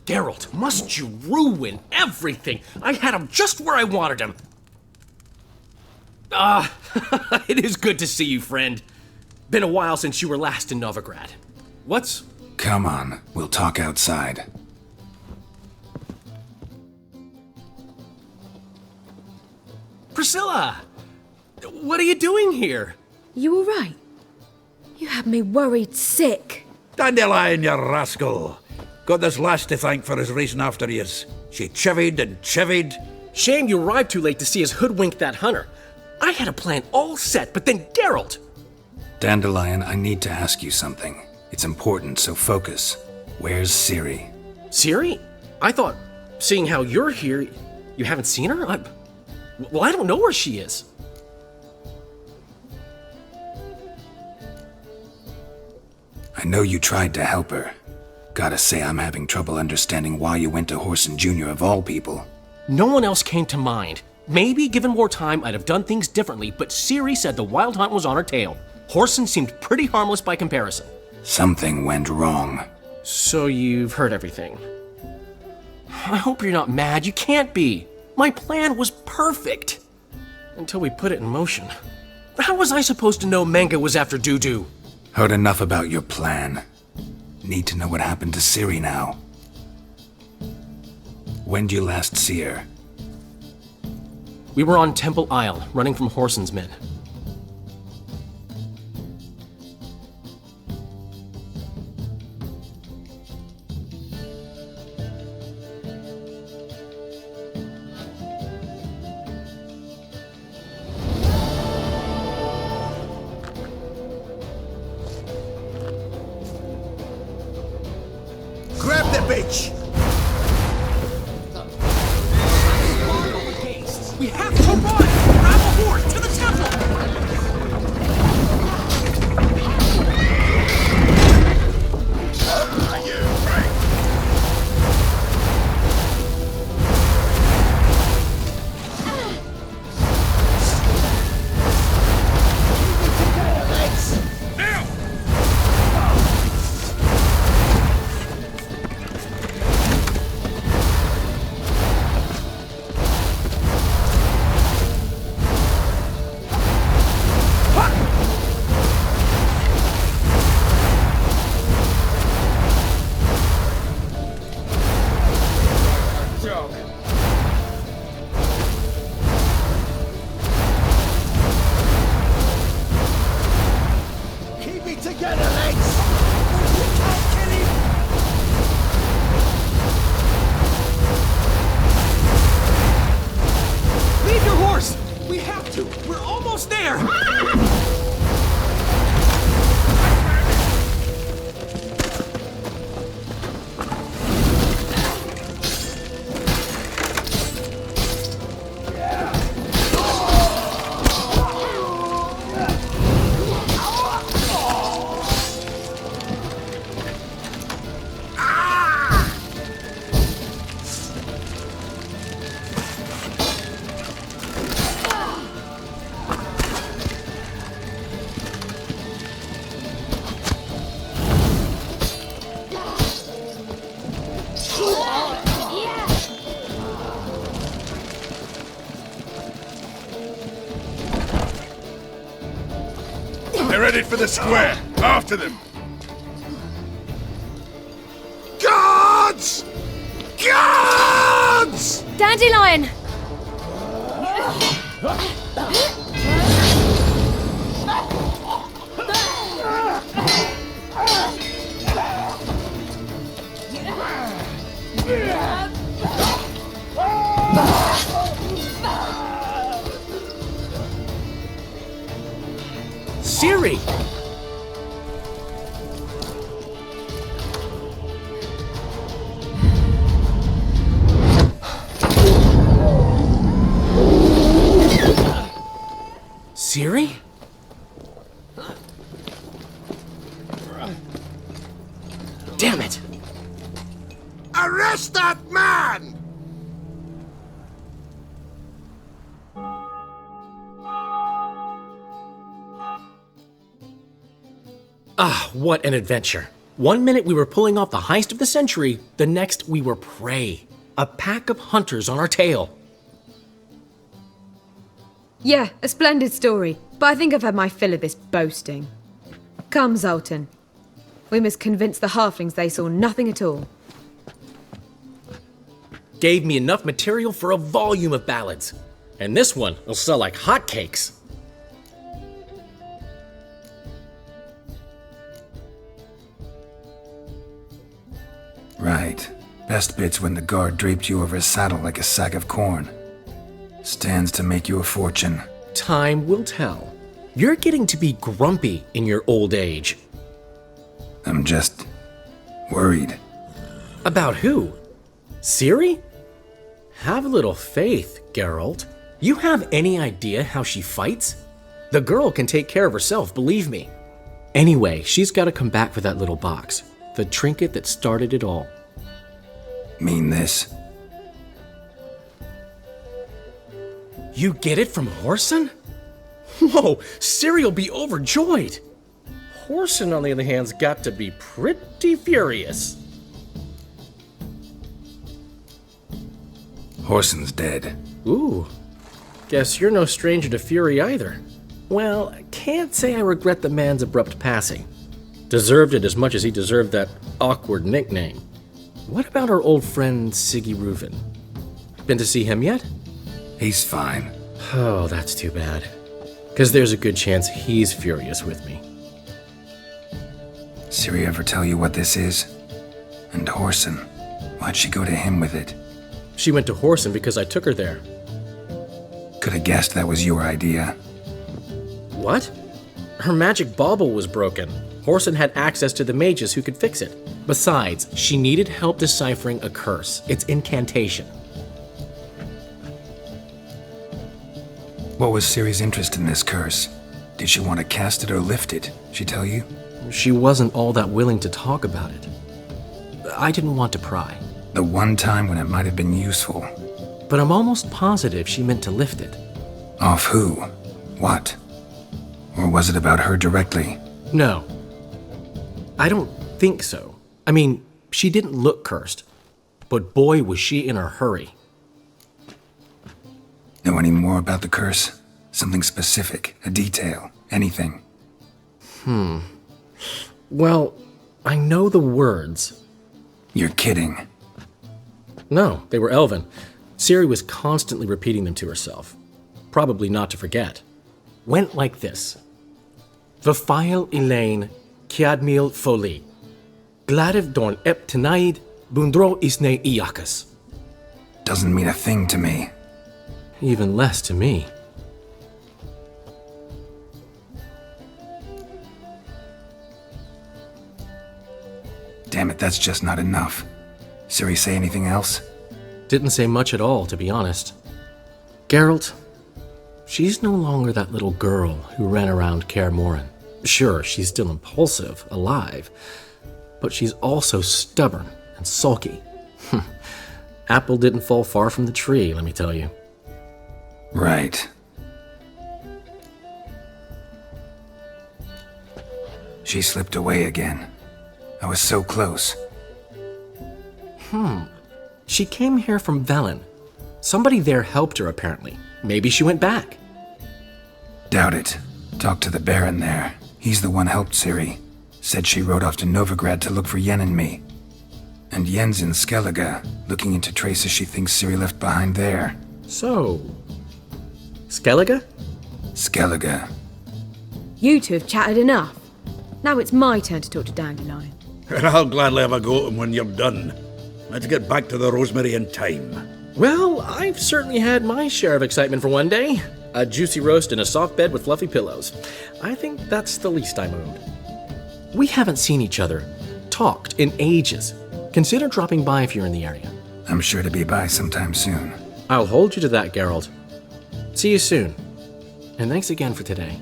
W: Geralt, must you ruin everything? I had him just where I wanted him. It is good to see you, friend. Been a while since you were last in Novigrad. What's...
B: Come on, we'll talk outside.
W: Priscilla! What are you doing here?
C: You all right? You had me worried sick.
F: Dandelion, you rascal! Got this lass to thank for his racing after yous. She chivied and chivied.
W: Shame you arrived too late to see us hoodwink that hunter. I had a plan all set, but then Geralt!
B: Dandelion, I need to ask you something. It's important, so focus. Where's Ciri?
W: Ciri? I thought, seeing how you're here, you haven't seen her? Well, I don't know where she is.
B: I know you tried to help her. Gotta say, I'm having trouble understanding why you went to Whoreson Jr. of all people.
W: No one else came to mind. Maybe, given more time, I'd have done things differently, but Ciri said the Wild Hunt was on her tail. Whoreson seemed pretty harmless by comparison.
B: Something went wrong.
W: So you've heard everything. I hope you're not mad. You can't be. My plan was perfect. Until we put it in motion. How was I supposed to know Manga was after Dudu?
B: Heard enough about your plan. Need to know what happened to Ciri now. When'd you last see her?
W: We were on Temple Isle, running from Whoreson's men.
Q: Grab the bitch!
W: We have to run! Grab a horse to the temple!
Q: Keep it together, lads! We can't kill him!
W: Leave your horse! We have to! We're almost there!
A: They're headed for the square. After them.
N: Guards! Guards!
C: Dandelion!
W: Ciri! Ciri? Damn it!
N: Arrest that man!
W: Ah, what an adventure. 1 minute we were pulling off the heist of the century, the next we were prey. A pack of hunters on our tail.
C: Yeah, a splendid story, but I think I've had my fill of this boasting. Come, Zoltan. We must convince the halflings they saw nothing at all.
W: Gave me enough material for a volume of ballads. And this one will sell like hotcakes.
B: Right. Best bit's when the guard draped you over his saddle like a sack of corn. Stands to make you a fortune.
W: Time will tell. You're getting to be grumpy in your old age.
B: I'm just worried.
W: About who? Ciri? Have a little faith, Geralt. You have any idea how she fights? The girl can take care of herself, believe me. Anyway, she's got to come back for that little box. The trinket that started it all.
B: Mean this?
W: You get it from Whoreson? Whoa, Ciri'll be overjoyed. Whoreson, on the other hand's got to be pretty furious.
B: Whoreson's dead.
W: Ooh, guess you're no stranger to fury either. Well, I can't say I regret the man's abrupt passing. Deserved it as much as he deserved that awkward nickname. What about our old friend Siggy Reuven? Been to see him yet?
B: He's fine.
W: Oh, that's too bad. Because there's a good chance he's furious with me.
B: Ciri ever tell you what this is? And Whoreson, why'd she go to him with it?
W: She went to Whoreson because I took her there.
B: Could have guessed that was your idea.
W: What? Her magic bauble was broken. Whoreson had access to the mages who could fix it. Besides, she needed help deciphering a curse. Its incantation.
B: What was Ciri's interest in this curse? Did she want to cast it or lift it? She tell you?
W: She wasn't all that willing to talk about it. I didn't want to pry.
B: The one time when it might have been useful.
W: But I'm almost positive she meant to lift it.
B: Off who? What? Or was it about her directly?
W: No. I don't think so. I mean, she didn't look cursed. But boy, was she in a hurry.
B: Know any more about the curse? Something specific, a detail, anything?
W: Well, I know the words.
B: You're kidding.
W: No, they were Elven. Ciri was constantly repeating them to herself. Probably not to forget. Went like this. Vafile Elaine, Kiadmil Foli. Gladiv Dorn Ep Tenaid, Bundro Isne Iakas.
B: Doesn't mean a thing to me.
W: Even less to me.
B: Damn it, that's just not enough. Ciri say anything else?
W: Didn't say much at all, to be honest. Geralt, she's no longer that little girl who ran around Kaer Morhen. Sure, she's still impulsive, alive, but she's also stubborn and sulky. Apple didn't fall far from the tree, let me tell you.
B: Right. She slipped away again. I was so close.
W: She came here from Velen. Somebody there helped her, apparently. Maybe she went back.
B: Doubt it. Talked to the Baron there. He's the one helped Ciri. Said she rode off to Novigrad to look for Yen and me. And Yen's in Skellige, looking into traces she thinks Ciri left behind there.
W: So... Skellige?
B: Skellige.
C: You two have chatted enough. Now it's my turn to talk to Dandelion.
F: And I'll gladly have a go at him when you're done. Let's get back to the Rosemary in time.
W: Well, I've certainly had my share of excitement for one day. A juicy roast in a soft bed with fluffy pillows. I think that's the least I'm owed. We haven't seen each other, talked in ages. Consider dropping by if you're in the area.
B: I'm sure to be by sometime soon.
W: I'll hold you to that, Geralt. See you soon. And thanks again for today.